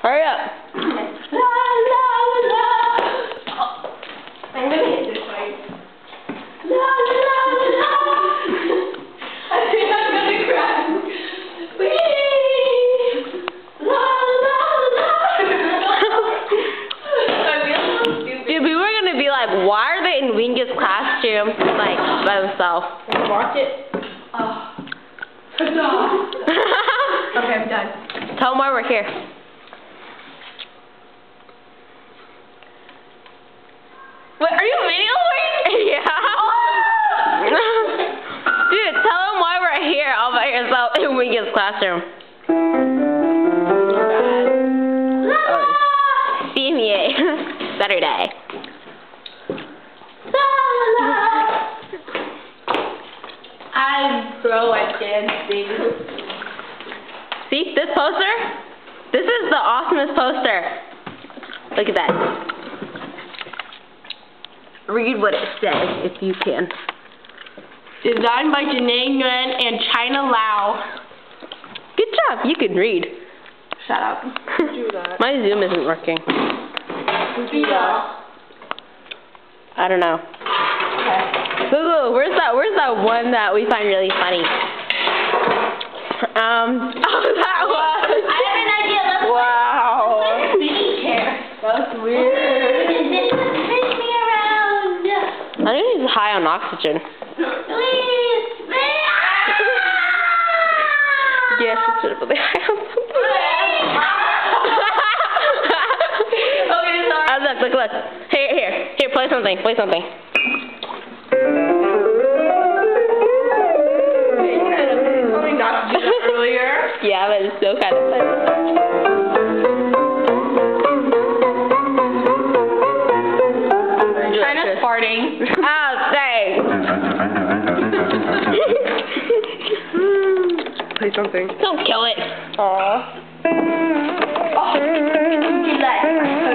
Hurry up. Okay. La, la, la. Oh, I'm gonna hit this right. La, la, la. I think I'm gonna cry. Wee. La, la, la. Dude, we were gonna be like, why are they in Wingus costume, like, by themselves? Watch it. Oh. No. Okay, I'm done. Tell them why we're here. Wait, are you videoing? Yeah. Dude, tell them why we're here all by yourself in Wingus classroom. Senior Saturday. I'm pro at dancing. See this poster? This is the awesomest poster. Look at that. Read what it says if you can. Designed by Janae Nguyen and China Lau. Good job. You can read. Shut up. Do that. My Zoom isn't working. Do that. I don't know. Okay. Google, where's that one that we find really funny? Oh, that was. I have an idea. Wow. Let's spinning chair. That's weird. Spin me around. I think he's high on oxygen. Please spin. Yes, it's really high on something. Okay, sorry. Look. Here, play something. Not to do that earlier. Yeah, but it's still kind of fun. China's farting. Oh, thanks. Play something. Don't kill it. Aww. Oh, you like.